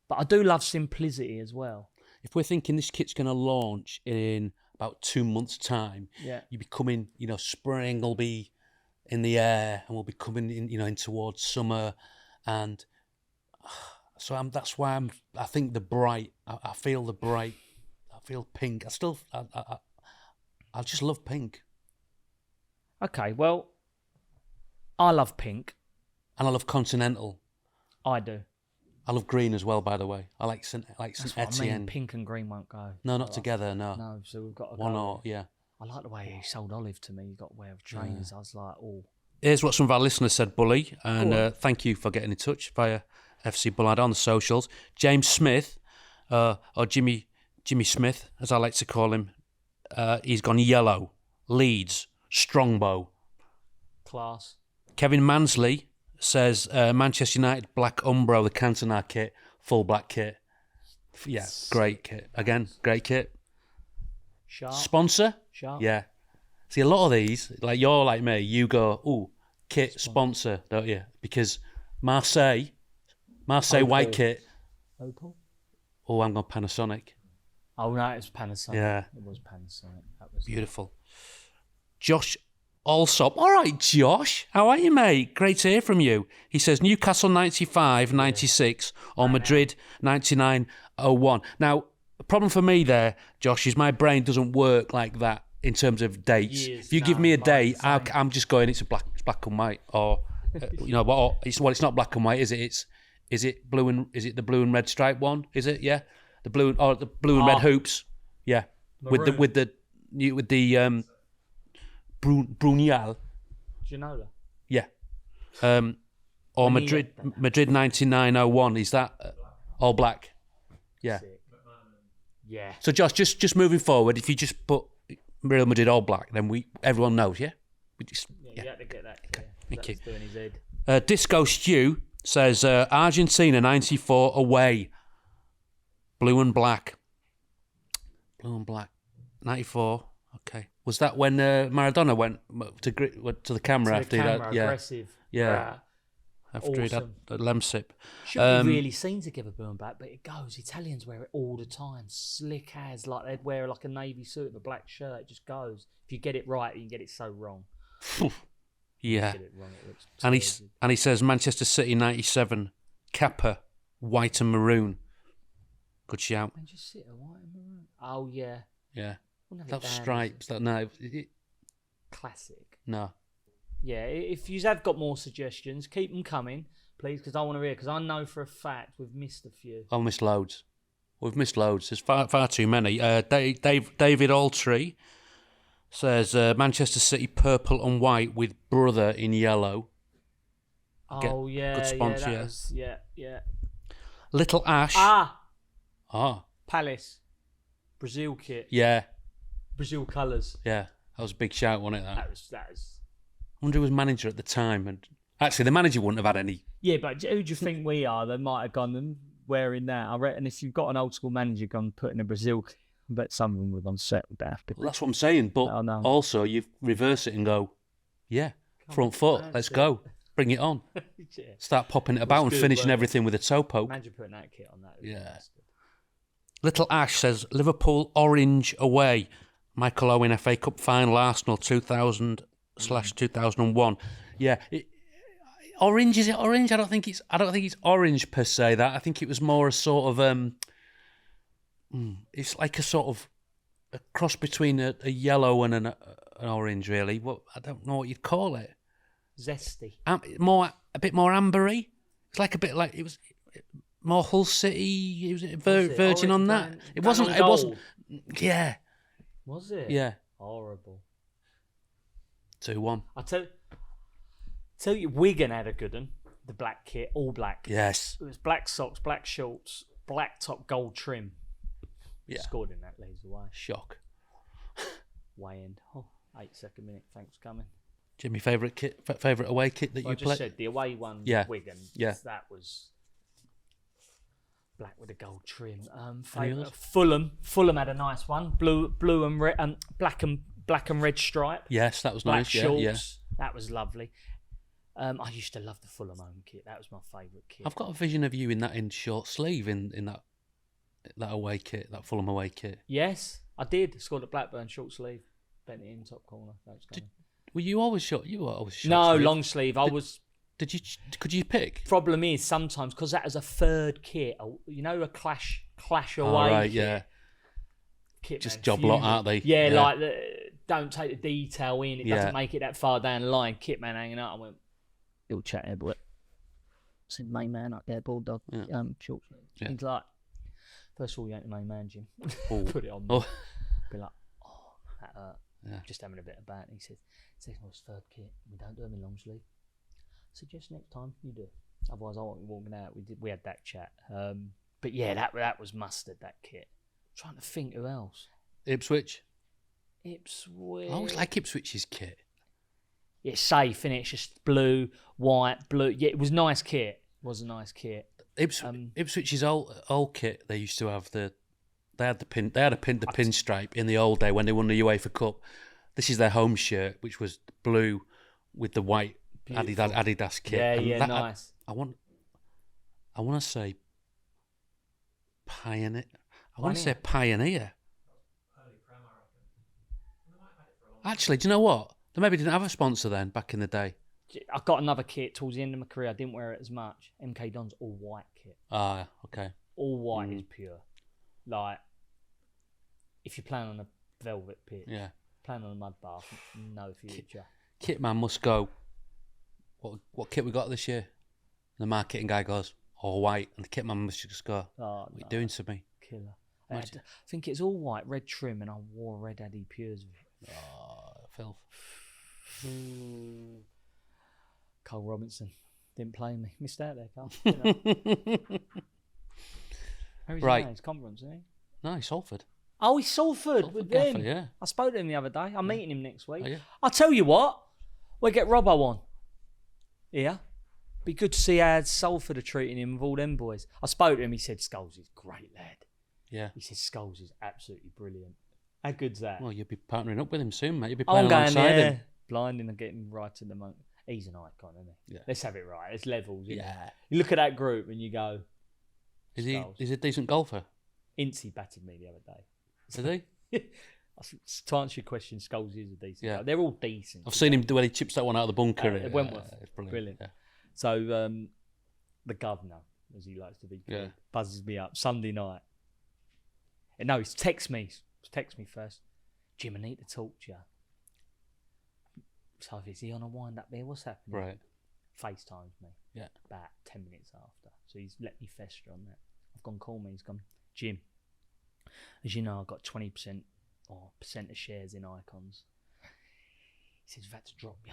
Speaker 2: But I do love simplicity as well.
Speaker 1: If we're thinking this kit's going to launch in about 2 months' time, you'll be coming, spring will be in the air and we'll be coming in, in towards summer. And so that's why I think the bright, I feel the bright, I feel pink. I just love pink.
Speaker 2: Okay, well, I love pink.
Speaker 1: And I love continental.
Speaker 2: I do.
Speaker 1: I love green as well, by the way. I like St.
Speaker 2: That's what
Speaker 1: Etienne.
Speaker 2: I mean. Pink and green won't go.
Speaker 1: No, not together, no.
Speaker 2: No, so we've got to
Speaker 1: One
Speaker 2: go.
Speaker 1: or, yeah.
Speaker 2: I like the way he sold olive to me. You got to wear trainers. I was like, oh.
Speaker 1: Here's what some of our listeners said, Bully, and thank you for getting in touch via FC Bullard on the socials. James Smith, or Jimmy Smith, as I like to call him, he's gone yellow. Leeds, Strongbow.
Speaker 2: Class.
Speaker 1: Kevin Mansley says Manchester United black Umbro, the Cantona kit, full black kit. Yeah, great kit. Again, great kit.
Speaker 2: Sharp.
Speaker 1: Sponsor?
Speaker 2: Sharp.
Speaker 1: Yeah. See, a lot of these, like you're like me, you go, ooh, kit sponsor, don't you? Because Marseille white kit.
Speaker 2: Opal?
Speaker 1: Oh, I'm going Panasonic.
Speaker 2: Oh, no, it was Panasonic.
Speaker 1: Yeah.
Speaker 2: It was Panasonic. That was
Speaker 1: Beautiful. Josh Alsop. All right, Josh. How are you, mate? Great to hear from you. He says Newcastle 95, 96, or Madrid 99, 01. Now, the problem for me there, Josh, is my brain doesn't work like that in terms of dates. If you give me a date, I'm just going, it's black and white. Or, it's not black and white, is it? Is it the blue and red stripe one? Is it? Yeah. The blue and red hoops. Yeah.
Speaker 2: Maroon.
Speaker 1: With the Brunial.
Speaker 2: Ginola.
Speaker 1: Yeah. Or Madrid 9901. Is that all black? Yeah.
Speaker 2: Sick. Yeah.
Speaker 1: So Josh, just moving forward, if you just put Real Madrid all black, then everyone knows, yeah?
Speaker 2: You have to get that.
Speaker 1: Okay. Thank
Speaker 2: That
Speaker 1: you.
Speaker 2: was doing his head.
Speaker 1: Disco Stew says Argentina 94 away. Blue and black. Blue and black. 94. Okay. Was that when Maradona went to the camera after he had,
Speaker 2: aggressive.
Speaker 1: Yeah. After he'd had
Speaker 2: Awesome.
Speaker 1: a lemsip.
Speaker 2: Shouldn't be really seen together, blue and black, but it goes. Italians wear it all the time. Slick as, like they'd wear like a navy suit with a black shirt. It just goes. If you get it right, you can get it so wrong.
Speaker 1: Yeah.
Speaker 2: Get it wrong, it looks
Speaker 1: And he says Manchester City 97, Kappa, white and maroon. Good shout.
Speaker 2: Manchester City, white and maroon. Oh yeah.
Speaker 1: Yeah.
Speaker 2: Wouldn't have it
Speaker 1: Those
Speaker 2: down,
Speaker 1: stripes.
Speaker 2: is it?
Speaker 1: That no.
Speaker 2: Classic.
Speaker 1: No.
Speaker 2: Yeah, if you have got more suggestions, keep them coming, please, because I want to hear. Because I know for a fact we've missed a few.
Speaker 1: I've missed loads. We've missed loads. There's far too many. David Altree says Manchester City purple and white with brother in yellow.
Speaker 2: Oh yeah,
Speaker 1: good sponsor,
Speaker 2: yeah.
Speaker 1: Little Ash. Ah.
Speaker 2: Palace, Brazil kit,
Speaker 1: Yeah.
Speaker 2: Brazil colours.
Speaker 1: Yeah. That was a big shout, wasn't it? That.
Speaker 2: That was.
Speaker 1: I wonder who was manager at the time. And actually, the manager wouldn't have had any.
Speaker 2: Yeah, but who do you think we are? They might have gone and wearing that. I reckon if you've got an old school manager gone putting a Brazil, I bet some of them would have unsettled after.
Speaker 1: Well, that's what I'm saying. But
Speaker 2: Oh, no.
Speaker 1: also, you reverse it and go, yeah, front foot, let's go. bring it on.
Speaker 2: Yeah.
Speaker 1: Start popping it about and
Speaker 2: good,
Speaker 1: finishing
Speaker 2: weren't it?
Speaker 1: everything with a toe poke.
Speaker 2: Imagine putting that kit on that. It was
Speaker 1: Yeah.
Speaker 2: bastard.
Speaker 1: Little Ash says Liverpool orange away. Michael Owen FA Cup final Arsenal 2000/2001. Yeah. Orange, is it orange? I don't think it's orange per se. That I think it was more a sort of it's like a sort of a cross between a yellow and an orange, really. What I don't know what you'd call it.
Speaker 2: Zesty.
Speaker 1: A bit more ambery. It's like a bit like it was more Hull City. It was Virgin on that. It wasn't. It wasn't. Yeah.
Speaker 2: Was it?
Speaker 1: Yeah.
Speaker 2: Horrible.
Speaker 1: 2-1.
Speaker 2: I tell you, Wigan had a good one. The black kit, all black.
Speaker 1: Yes.
Speaker 2: It was black socks, black shorts, black top, gold trim.
Speaker 1: Yeah.
Speaker 2: Scored in that leads away.
Speaker 1: Shock.
Speaker 2: Way end. 8-second minute. Thanks for coming.
Speaker 1: Jimmy, favourite away kit that
Speaker 2: Well,
Speaker 1: you
Speaker 2: I just
Speaker 1: played?
Speaker 2: said the away one.
Speaker 1: Yeah.
Speaker 2: With Wigan.
Speaker 1: Yeah.
Speaker 2: That was black with a gold trim.
Speaker 1: Any
Speaker 2: Favourite
Speaker 1: others?
Speaker 2: Fulham. Fulham had a nice one. Blue and red, black and red stripe.
Speaker 1: Yes, that was
Speaker 2: Black
Speaker 1: nice.
Speaker 2: shorts.
Speaker 1: Yeah.
Speaker 2: That was lovely. I used to love the Fulham home kit. That was my favourite kit.
Speaker 1: I've got a vision of you in short sleeve in that away kit, that Fulham away kit.
Speaker 2: Yes, I did. Scored at Blackburn, short sleeve. Bent it in top corner. That was coming.
Speaker 1: Were you always short? You were always short.
Speaker 2: No,
Speaker 1: sleeve.
Speaker 2: long sleeve.
Speaker 1: Could you pick?
Speaker 2: Problem is sometimes because that was a third kit. You know, a clash away.
Speaker 1: Oh, right,
Speaker 2: kit.
Speaker 1: yeah.
Speaker 2: Kit
Speaker 1: Just
Speaker 2: man,
Speaker 1: job lot,
Speaker 2: fuming.
Speaker 1: aren't they?
Speaker 2: Yeah,
Speaker 1: Yeah.
Speaker 2: like don't take the detail in. It
Speaker 1: Yeah.
Speaker 2: doesn't make it that far down the line. Kit man hanging out. I went, little chat here, boy. Said main man up there, bulldog.
Speaker 1: Yeah.
Speaker 2: Short.
Speaker 1: Yeah.
Speaker 2: He's like, first of all, you ain't the main man, Jim.
Speaker 1: Oh.
Speaker 2: Put it on.
Speaker 1: Oh.
Speaker 2: Be like, oh, that hurt.
Speaker 1: Yeah.
Speaker 2: Just having a bit of bat. And he said, second was third kit. We don't do them in long sleeve. So just next time you do. Otherwise, I won't be walking out. We had that chat. But yeah, that was mustard. That kit. Trying to think who else.
Speaker 1: Ipswich.
Speaker 2: Ipswich.
Speaker 1: I always like Ipswich's kit.
Speaker 2: Yeah, safe, innit? It's just blue, white, blue. Yeah, it was nice kit. It was a nice kit.
Speaker 1: Ipswich's old kit. They used to have the pinstripe in the old day when they won the UEFA Cup. This is their home shirt, which was blue with the white Adidas kit.
Speaker 2: Yeah,
Speaker 1: And
Speaker 2: yeah,
Speaker 1: that,
Speaker 2: nice.
Speaker 1: I want to say Pioneer. I want to say Pioneer. Actually, do you know what? They maybe didn't have a sponsor then back in the day.
Speaker 2: I got another kit towards the end of my career. I didn't wear it as much. MK Don's all white kit.
Speaker 1: Ah, okay.
Speaker 2: All white is pure. Like, if you're playing on a velvet pitch,
Speaker 1: Yeah.
Speaker 2: playing on a mud bath, no future.
Speaker 1: Kitman must go. What kit we got this year? And the marketing guy goes, all white. And the kitman must just go,
Speaker 2: Oh,
Speaker 1: what are you doing to me?
Speaker 2: killer. I think it's all white, red trim, and I wore red Addy Pures with it.
Speaker 1: Oh, filth.
Speaker 2: Cole Robinson didn't play me. Missed out there, Cole. You know. Who's
Speaker 1: Right.
Speaker 2: His conference, isn't he?
Speaker 1: No, Salford.
Speaker 2: Oh, he's Salford with them.
Speaker 1: Gaffer, yeah.
Speaker 2: I spoke to him the other day. I'm meeting him next week.
Speaker 1: Oh, yeah.
Speaker 2: I'll tell you what, we'll get Robbo on. Yeah. Be good to see how Salford are treating him with all them boys. I spoke to him. He said Skulls is a great lad.
Speaker 1: Yeah.
Speaker 2: He said Skulls is absolutely brilliant. How good's that?
Speaker 1: Well, you'll be partnering up with him soon, mate. You'll be
Speaker 2: I'm
Speaker 1: playing
Speaker 2: going
Speaker 1: alongside
Speaker 2: there,
Speaker 1: him.
Speaker 2: blinding and getting right to the moment. He's an icon, isn't he?
Speaker 1: Yeah.
Speaker 2: Let's have it right. It's levels. Isn't
Speaker 1: Yeah.
Speaker 2: it? You look at that group and you go,
Speaker 1: Is he
Speaker 2: Skulls.
Speaker 1: a decent golfer?
Speaker 2: Incy batted me the other day.
Speaker 1: Is he?
Speaker 2: To answer your question, Skulls is a decent
Speaker 1: Yeah.
Speaker 2: guy. They're all decent.
Speaker 1: I've seen him do when he chips that one out of the bunker.
Speaker 2: Wentworth.
Speaker 1: It's
Speaker 2: Brilliant.
Speaker 1: Yeah.
Speaker 2: So the governor, as he likes to be called,
Speaker 1: Yeah.
Speaker 2: buzzes me up Sunday night. And no, he's text me first. Jim, I need to talk to you. So is he on a wind up there? What's happening?
Speaker 1: Right.
Speaker 2: FaceTimes me.
Speaker 1: Yeah.
Speaker 2: About 10 minutes after. So he's let me fester on that. I've gone call me. He's gone, Jim, as you know, I've got 20% or percent of shares in Icons. He says, I've had to drop you.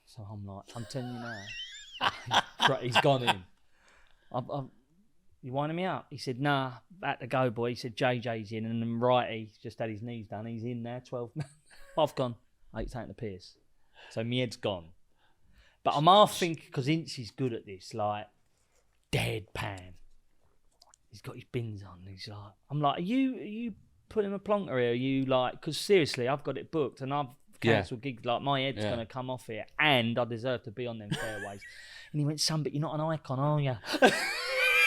Speaker 2: So I'm like, I'm telling you now. He's gone in. You winding me up? He said, nah, had to go, boy. He said, JJ's in. And then Righty's just had his knees done. He's in there, 12. I've gone. I ain't taking the piss. So my head's gone. But I'm half thinking, because Incy's good at this, like, deadpan. He's got his bins on. He's like, I'm like, are you putting a plonker here? Are you like, because seriously, I've got it booked and I've cancel gigs. Like, my head's
Speaker 1: Yeah.
Speaker 2: going to come off here, and I deserve to be on them fairways. And he went, son, but you're not an icon, are you?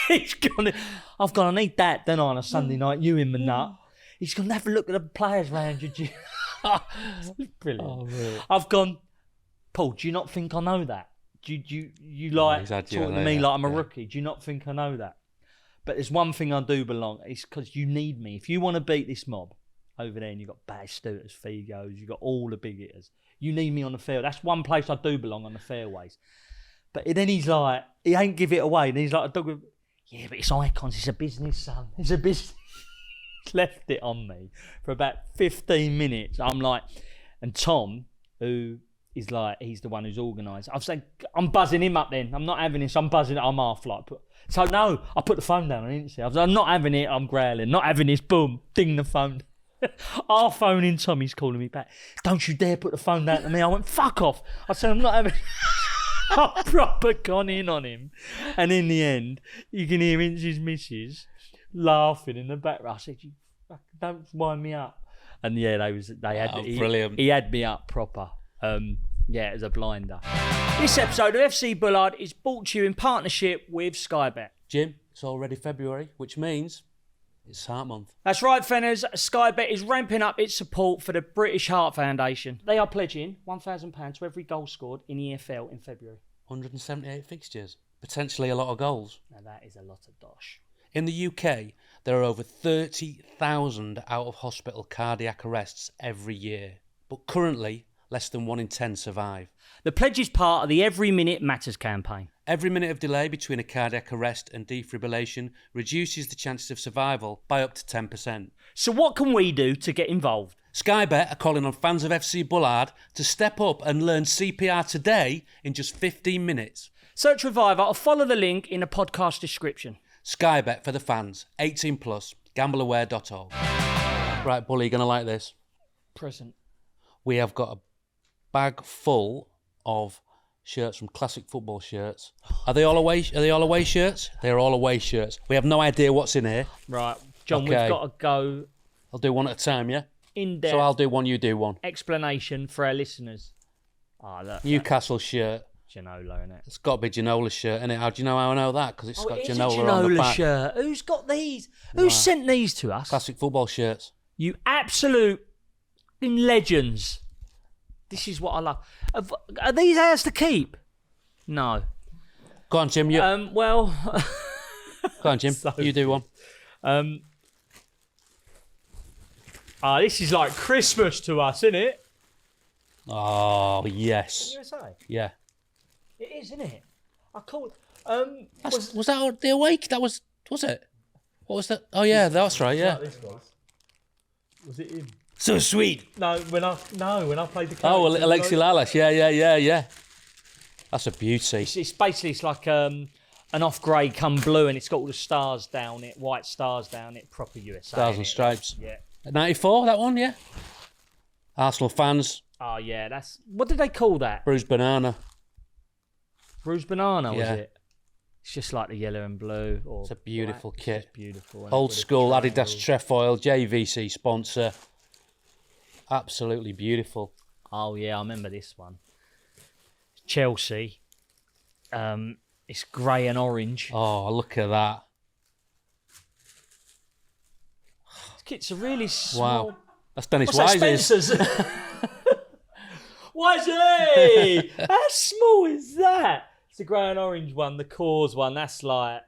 Speaker 2: He's gone, I've gone, I need that, don't I, on a Sunday night, you in the nut. He's gone, have a look at the players round you. It's brilliant.
Speaker 1: Oh, really?
Speaker 2: I've gone, Paul, do you not think I know that? Do you like
Speaker 1: he's had you
Speaker 2: talking to
Speaker 1: on
Speaker 2: me
Speaker 1: there,
Speaker 2: like I'm a
Speaker 1: yeah.
Speaker 2: rookie? Do you not think I know that? But there's one thing I do belong. It's because you need me. If you want to beat this mob over there, and you've got Batistutas, Figos, you've got all the big hitters, you need me on the field. That's one place I do belong, on the fairways. But then he's like, he ain't give it away. And he's like a dog with, yeah, but it's icons. It's a business, son. It's a business. Left it on me for about 15 minutes. I'm like, and Tom, who is like, he's the one who's organised. I've said, I'm buzzing him up then. I'm not having this. I'm buzzing. I'm half like. So no, I put the phone down on Insta. I was like, I'm not having it. I'm growling. Not having this. Boom. Ding the phone. Our phone in. Tommy's calling me back. Don't you dare put the phone down to me. I went, fuck off. I said, I'm not having. I proper gone in on him. And in the end, you can hear Ince's missus laughing in the background. I said, you fucking don't wind me up. And yeah,
Speaker 1: Brilliant.
Speaker 2: He had me up proper. Yeah, it was a blinder. This episode of FC Bullard is brought to you in partnership with Sky Bet.
Speaker 1: Jim, it's already February, which means it's Heart Month.
Speaker 2: That's right, Fenners. Sky Bet is ramping up its support for the British Heart Foundation. They are pledging £1,000 to every goal scored in the EFL in February.
Speaker 1: 178 fixtures. Potentially a lot of goals.
Speaker 2: Now that is a lot of dosh.
Speaker 1: In the UK, there are over 30,000 out-of-hospital cardiac arrests every year. But currently, less than 1 in 10 survive.
Speaker 2: The pledge is part of the Every Minute Matters campaign.
Speaker 1: Every minute of delay between a cardiac arrest and defibrillation reduces the chances of survival by up to 10%.
Speaker 2: So what can we do to get involved?
Speaker 1: Sky Bet are calling on fans of FC Bullard to step up and learn CPR today in just 15 minutes.
Speaker 2: Search Reviver or follow the link in the podcast description.
Speaker 1: Sky Bet for the fans. 18 plus. Gambleaware.org. Right, Bully, you're going to like this.
Speaker 2: Present.
Speaker 1: We have got a bag full of shirts from Classic Football Shirts. Are they all away shirts? They're all away shirts. We have no idea what's in here.
Speaker 2: Right, John,
Speaker 1: Okay.
Speaker 2: we've got to go
Speaker 1: I'll do one at a time, yeah?
Speaker 2: in-depth
Speaker 1: So I'll do one, you do one.
Speaker 2: explanation for our listeners. Ah, look,
Speaker 1: Newcastle shirt.
Speaker 2: Ginola, innit?
Speaker 1: It's got to be Ginola's shirt, innit? How do you know how I know that? Because it's got
Speaker 2: it is
Speaker 1: Ginola
Speaker 2: a
Speaker 1: on the
Speaker 2: Ginola
Speaker 1: back.
Speaker 2: shirt. Who's got these? Who sent these to us?
Speaker 1: Classic Football Shirts.
Speaker 2: You absolute legends. This is what I love. Are these ours to keep? No.
Speaker 1: Go on, Jim.
Speaker 2: Well,
Speaker 1: Go on, Jim. You do one.
Speaker 2: this is like Christmas to us, isn't it?
Speaker 1: Oh, yes.
Speaker 2: USA.
Speaker 1: Yeah.
Speaker 2: It is, isn't it? I called.
Speaker 1: Was that the awake? That was it? What was that? Oh, yeah, that's right, yeah.
Speaker 2: Was it him?
Speaker 1: So sweet.
Speaker 2: No, when I played the.
Speaker 1: Oh,
Speaker 2: character,
Speaker 1: Alexi Lalas. Yeah. That's a beauty.
Speaker 2: It's basically like an off grey come blue, and it's got all the stars down it, white stars down it, proper USA.
Speaker 1: Stars and
Speaker 2: innit?
Speaker 1: Stripes.
Speaker 2: Yeah.
Speaker 1: 94, that one, yeah. Arsenal fans.
Speaker 2: Oh yeah, that's what did they call that?
Speaker 1: Bruised Banana.
Speaker 2: Bruised banana, was
Speaker 1: Yeah.
Speaker 2: it? It's just like the yellow and blue. Or
Speaker 1: It's a beautiful
Speaker 2: black. It's
Speaker 1: kit.
Speaker 2: just beautiful. isn't it?
Speaker 1: Old
Speaker 2: With a
Speaker 1: school
Speaker 2: triangle.
Speaker 1: Adidas Trefoil, JVC sponsor. Absolutely beautiful.
Speaker 2: Oh yeah, I remember this one. Chelsea. It's grey and orange.
Speaker 1: Oh, look at that.
Speaker 2: This kit's a really small.
Speaker 1: Wow. That's Dennis
Speaker 2: What's that,
Speaker 1: Wise's.
Speaker 2: Spencer's? Wisey! How small is that? It's the grey and orange one, the Coors one. That's like.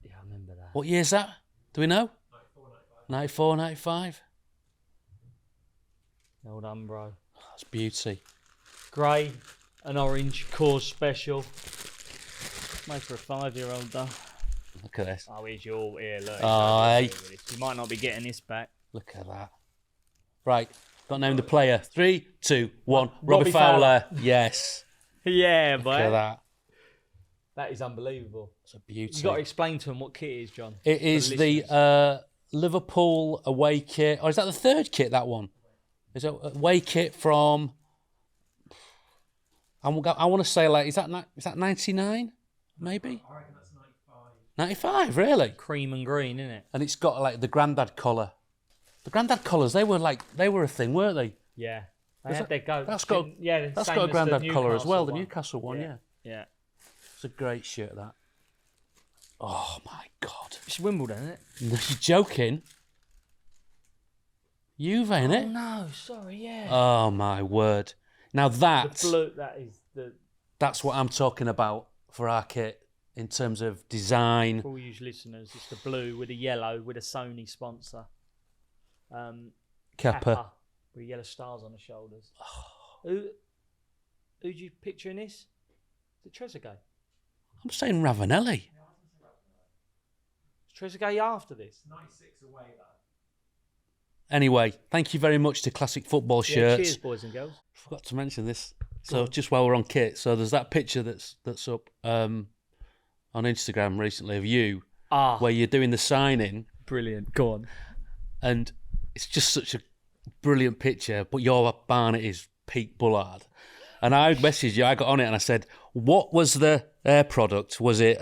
Speaker 2: Yeah, I remember that.
Speaker 1: What year is that? Do we know? 94, 95.
Speaker 2: Well done, bro.
Speaker 1: That's beauty.
Speaker 2: Grey and orange Coors special. Made for a 5-year-old though.
Speaker 1: Look at this.
Speaker 2: Oh, here's your ear. Look.
Speaker 1: Oh, hey.
Speaker 2: You might not be getting this back.
Speaker 1: Look at that. Right. Got to name the player. 3, 2, 1.
Speaker 2: Robbie
Speaker 1: Robbie Fowler. Yes.
Speaker 2: Yeah, boy.
Speaker 1: Look at that.
Speaker 2: That is unbelievable.
Speaker 1: It's a beauty.
Speaker 2: You've got to explain to him what kit it is, John.
Speaker 1: It is the Liverpool away kit. Or is that the third kit, that one? Is it away kit from... I want to say, like, is that 99? Maybe?
Speaker 3: I reckon that's 95.
Speaker 1: 95, really?
Speaker 2: Cream and green, isn't it?
Speaker 1: And it's got, like, the Grandad collar. The Grandad collars, they were a thing, weren't they?
Speaker 2: Yeah. They had their go.
Speaker 1: That's got
Speaker 2: that's
Speaker 1: got a granddad collar as well. The Newcastle one, yeah.
Speaker 2: Yeah.
Speaker 1: It's a great shirt, that. Oh my God!
Speaker 2: It's Wimbledon, isn't it?
Speaker 1: You're joking. Juve, ain't it?
Speaker 2: Oh no, sorry, yeah.
Speaker 1: Oh my word! Now that's that's what I'm talking about for our kit in terms of design.
Speaker 2: For all you listeners, it's the blue with a yellow with a Sony sponsor.
Speaker 1: Kappa.
Speaker 2: With yellow stars on the shoulders. Who'd you picture in this? Is it Trezeguet?
Speaker 1: I'm saying Ravanelli.
Speaker 2: Is Trezeguet after this?
Speaker 3: 96 away, though.
Speaker 1: Anyway, thank you very much to Classic Football Shirts.
Speaker 2: Cheers, boys and girls.
Speaker 1: Forgot to mention this. So just while we're on kit, so there's that picture that's up on Instagram recently of you, where you're doing the signing.
Speaker 2: Brilliant. Go on.
Speaker 1: And it's just such a brilliant picture, but your Barnet is peak Bullard. And I messaged you, I got on it and I said, what was the air product? Was it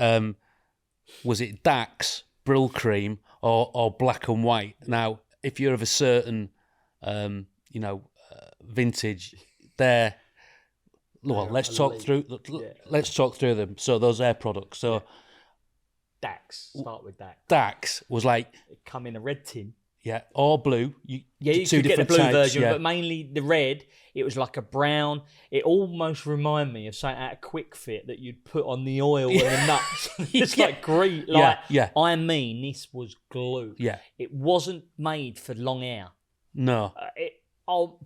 Speaker 1: Dax, Brill Cream, or black and white? Now, if you're of a certain, vintage, there. Well, let's talk through them. So those air products. So
Speaker 2: Dax. Start with Dax.
Speaker 1: Dax was like
Speaker 2: It come in a red tin.
Speaker 1: Yeah, or blue.
Speaker 2: You
Speaker 1: two
Speaker 2: could get the
Speaker 1: different
Speaker 2: blue
Speaker 1: types,
Speaker 2: version,
Speaker 1: yeah.
Speaker 2: but mainly the red. It was like a brown. It almost reminded me of something out of Quick Fit that you'd put on the oil and the nuts. It's like green. Like,
Speaker 1: yeah.
Speaker 2: I mean, this was glue.
Speaker 1: Yeah.
Speaker 2: It wasn't made for long hair.
Speaker 1: No.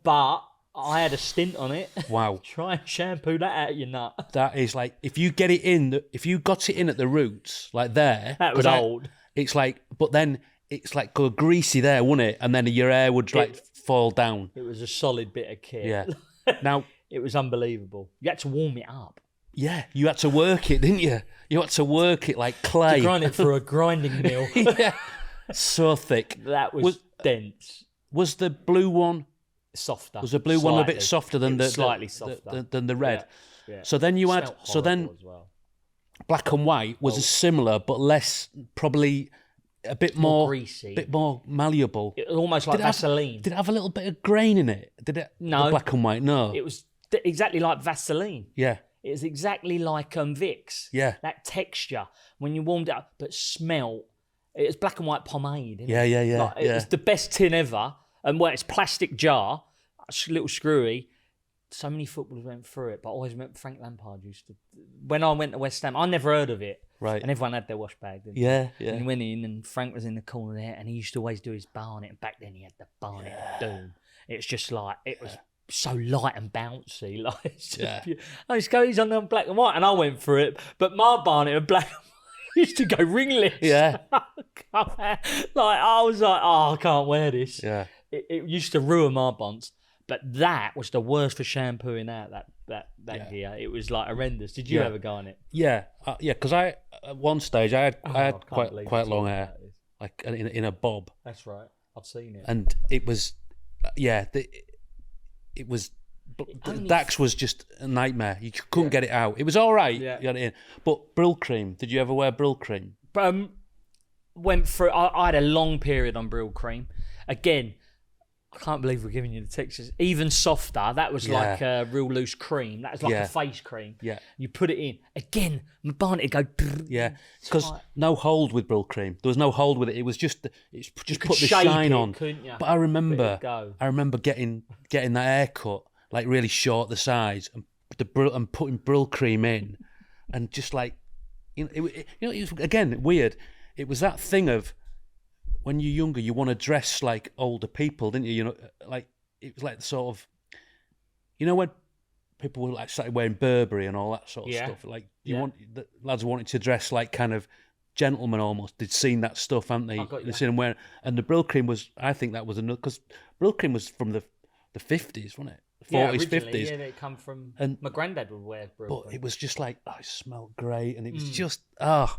Speaker 2: But I had a stint on it.
Speaker 1: Wow.
Speaker 2: Try and shampoo that out of your nut.
Speaker 1: That is like, if you got it in at the roots, like there.
Speaker 2: That was old.
Speaker 1: It's like, but then it's like go greasy there, wouldn't it? And then your hair would fall down.
Speaker 2: It was a solid bit of kit.
Speaker 1: Yeah. Now
Speaker 2: it was unbelievable. You had to warm it up.
Speaker 1: Yeah, you had to work it, didn't you? You had to work it like clay.
Speaker 2: To grind it through a grinding mill.
Speaker 1: Yeah. So thick.
Speaker 2: That was dense.
Speaker 1: Was the blue one
Speaker 2: softer?
Speaker 1: Was the blue one a bit softer than
Speaker 2: slightly softer
Speaker 1: than the red?
Speaker 2: Yeah.
Speaker 1: So then you had
Speaker 2: as well.
Speaker 1: Black and white was similar but less, probably a bit more
Speaker 2: greasy,
Speaker 1: a bit more malleable.
Speaker 2: It was almost like Vaseline.
Speaker 1: Did it have a little bit of grain in it? Did it?
Speaker 2: No.
Speaker 1: The black and white, no.
Speaker 2: It was exactly like Vaseline.
Speaker 1: Yeah.
Speaker 2: It was exactly like Vicks.
Speaker 1: Yeah.
Speaker 2: That texture when you warmed it up, but smell. It was black and white pomade. Isn't
Speaker 1: Yeah.
Speaker 2: it? Like, it was the best tin ever. And when it's plastic jar, a little screwy. So many footballers went through it, but I always remember Frank Lampard used to. When I went to West Ham, I never heard of it.
Speaker 1: Right.
Speaker 2: And everyone had their wash bag. Didn't
Speaker 1: Yeah.
Speaker 2: they? And he went in, and Frank was in the corner there, and he used to always do his Barnet. And back then, he had the Barnet Doom. It's just like it was so light and bouncy. Like it's just I just go, he's on black and white, and I went for it. But my Barnet was black and white. Used to go ringless.
Speaker 1: Yeah.
Speaker 2: Like I was like, I can't wear this.
Speaker 1: Yeah.
Speaker 2: It used to ruin my bonds. But that was the worst for shampooing out that gear. It was like horrendous. Did you ever go on it?
Speaker 1: Yeah, because I at one stage I had quite long hair, like in a bob.
Speaker 2: That's right. I've seen it.
Speaker 1: And it was, Dax was just a nightmare. You couldn't get it out. It was all right.
Speaker 2: Yeah.
Speaker 1: You got it in. But Brill Cream. Did you ever wear Brill Cream?
Speaker 2: Went through. I had a long period on Brill Cream. Again, I can't believe we're giving you the textures. Even softer. That was like a real loose cream. That was like a face cream.
Speaker 1: Yeah.
Speaker 2: You put it in. Again, my Barnet would go.
Speaker 1: Yeah. Because no hold with Brill Cream. There was no hold with it. It was just put the
Speaker 2: shape
Speaker 1: shine on.
Speaker 2: Couldn't you?
Speaker 1: But I remember getting that haircut like really short the sides and putting Brill Cream in, and just like it was again weird. It was that thing of, when you're younger, you want to dress like older people, didn't you? You know, like it was like sort of, when people were like started wearing Burberry and all that sort of stuff. Like the lads wanted to dress like kind of gentlemen almost. They'd seen that stuff, hadn't they? They'd seen them wearing, and the Brill Cream was. I think that was another, because Brill Cream was from the 50s, wasn't it? 40s, 50s.
Speaker 2: Yeah, they come from.
Speaker 1: And
Speaker 2: my granddad would wear Brill Cream.
Speaker 1: But it was just like, it smelled great, and it was just.
Speaker 2: That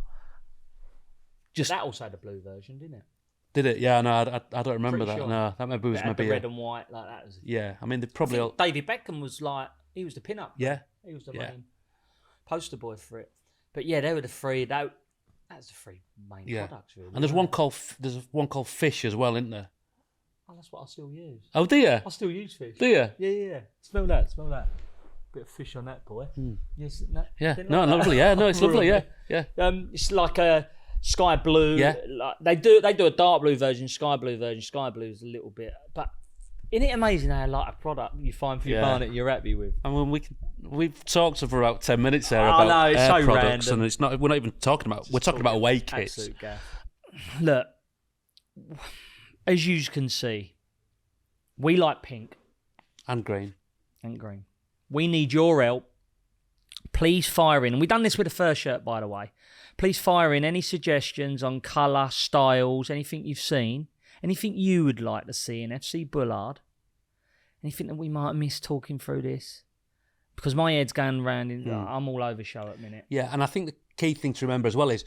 Speaker 2: also had a blue version, didn't it?
Speaker 1: Did it? Yeah, no, I don't remember that.
Speaker 2: Sure.
Speaker 1: No, that maybe was
Speaker 2: the red and white like that.
Speaker 1: Yeah, I mean they probably.
Speaker 2: David Beckham was like, he was the pin-up.
Speaker 1: Yeah,
Speaker 2: he was the main poster boy for it. But yeah, they were the three. That's the three main products. Really,
Speaker 1: and there's one called Fish as well, isn't there?
Speaker 2: I Oh, that's what I still use.
Speaker 1: Oh, do you?
Speaker 2: I still use fish.
Speaker 1: Do you?
Speaker 2: Yeah. Smell that. Bit of fish on that, boy. Yes, no,
Speaker 1: Yeah.
Speaker 2: didn't
Speaker 1: No,
Speaker 2: like that.
Speaker 1: lovely. Yeah. No, it's lovely. Yeah. Yeah.
Speaker 2: It's like a sky blue.
Speaker 1: Yeah.
Speaker 2: Like they do a dark blue version, sky blue version. Sky blue is a little bit, but isn't it amazing how like a product you find for your barnet you're happy with?
Speaker 1: I mean, we've talked for about 10 minutes there
Speaker 2: Oh,
Speaker 1: about
Speaker 2: no, it's
Speaker 1: air
Speaker 2: so
Speaker 1: products,
Speaker 2: random.
Speaker 1: and it's not. We're not even talking about. We're talking about away kits.
Speaker 2: Absolute gaff. Look, as you can see, we like pink
Speaker 1: And green.
Speaker 2: and green. We need your help. Please fire in. And we've done this with the first shirt, by the way. Please fire in any suggestions on colour, styles, anything you've seen, anything you would like to see in FC Bullard, anything that we might have missed talking through this. Because my head's going round, I'm all over show at the minute.
Speaker 1: Yeah, and I think the key thing to remember as well is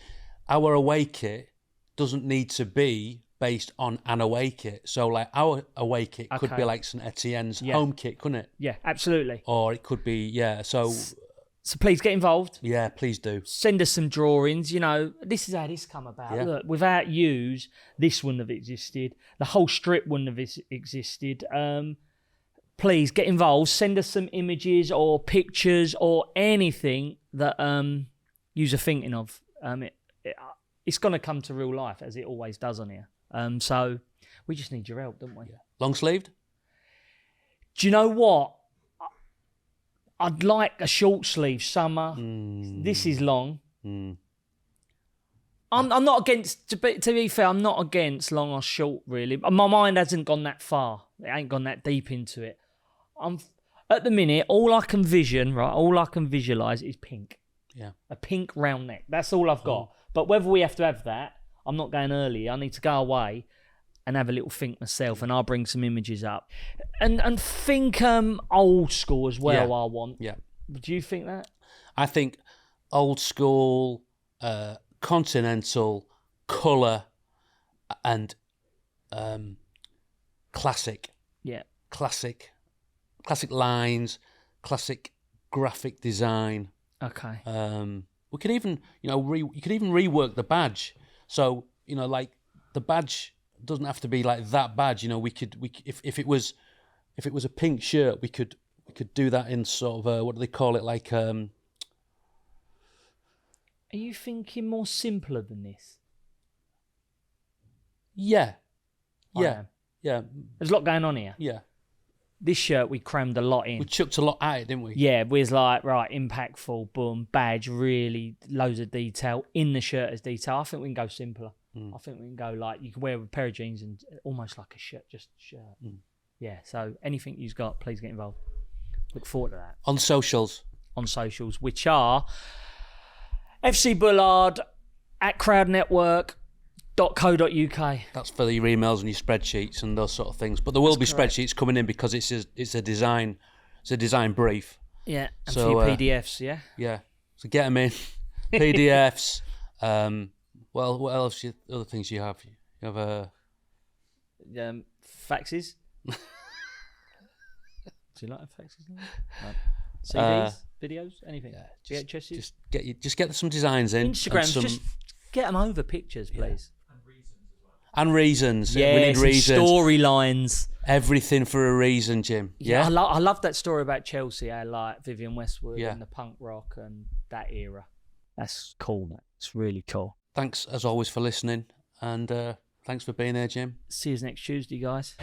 Speaker 1: our away kit doesn't need to be based on an away kit. So, like, our away kit could be like St Etienne's home kit, couldn't it?
Speaker 2: Yeah, absolutely.
Speaker 1: Or it could be, So
Speaker 2: please get involved.
Speaker 1: yeah, please do.
Speaker 2: Send us some drawings. You know, this is how this come about.
Speaker 1: Yeah.
Speaker 2: Look, without yous, this wouldn't have existed. The whole strip wouldn't have existed. Please get involved. Send us some images or pictures or anything that yous are thinking of. It's going to come to real life, as it always does on here. So we just need your help, don't we?
Speaker 1: Yeah. Long sleeved?
Speaker 2: Do you know what? I'd like a short sleeve summer. This is long. I'm not against, to be fair, I'm not against long or short, really. My mind hasn't gone that far. It ain't gone that deep into it. At the minute, all I can visualise is pink.
Speaker 1: Yeah.
Speaker 2: A pink round neck. That's all I've got. But whether we have to have that, I'm not going early. I need to go away and have a little think myself, and I'll bring some images up. And think old school as well, I want.
Speaker 1: Yeah.
Speaker 2: Do you think that?
Speaker 1: I think old school, continental, colour, and classic.
Speaker 2: Yeah.
Speaker 1: Classic lines, classic graphic design.
Speaker 2: Okay.
Speaker 1: We could even, you could even rework the badge. So, like the badge doesn't have to be like that badge. If it was a pink shirt, we could do that in sort of what do they call it? Like. Are
Speaker 2: you thinking more simpler than this?
Speaker 1: Yeah.
Speaker 2: I am.
Speaker 1: Yeah.
Speaker 2: There's a lot going on here.
Speaker 1: Yeah.
Speaker 2: This shirt we crammed a lot in.
Speaker 1: We chucked a lot at it, didn't we?
Speaker 2: Yeah, we was like, right, impactful, boom, badge, really loads of detail. In the shirt as detail. I think we can go simpler. I think we can go like, you can wear a pair of jeans and almost like a shirt, just a shirt. Yeah, so anything you've got, please get involved. Look forward to that.
Speaker 1: On socials,
Speaker 2: which are FC Bullard at crowdnetwork.co.uk.
Speaker 1: That's for your emails and your spreadsheets and those sort of things. But there will be spreadsheets coming in because it's a design brief.
Speaker 2: Yeah, and
Speaker 1: so,
Speaker 2: for your PDFs, yeah?
Speaker 1: Yeah, so get them in. PDFs. Well, what else? Other things you have? You have
Speaker 2: faxes. Do you like faxes? No. CDs, videos, anything? Yeah, VHSs.
Speaker 1: Just get some designs in.
Speaker 2: Instagrams, just get them over pictures, please.
Speaker 1: And reasons.
Speaker 2: Yeah,
Speaker 1: we need reasons.
Speaker 2: Storylines.
Speaker 1: Everything for a reason, Jim. Yeah.
Speaker 2: I love that story about Chelsea. I like Vivian Westwood and the punk rock and that era. That's cool, man. It's really cool.
Speaker 1: Thanks as always for listening, and thanks for being here, Jim.
Speaker 2: See you next Tuesday, guys.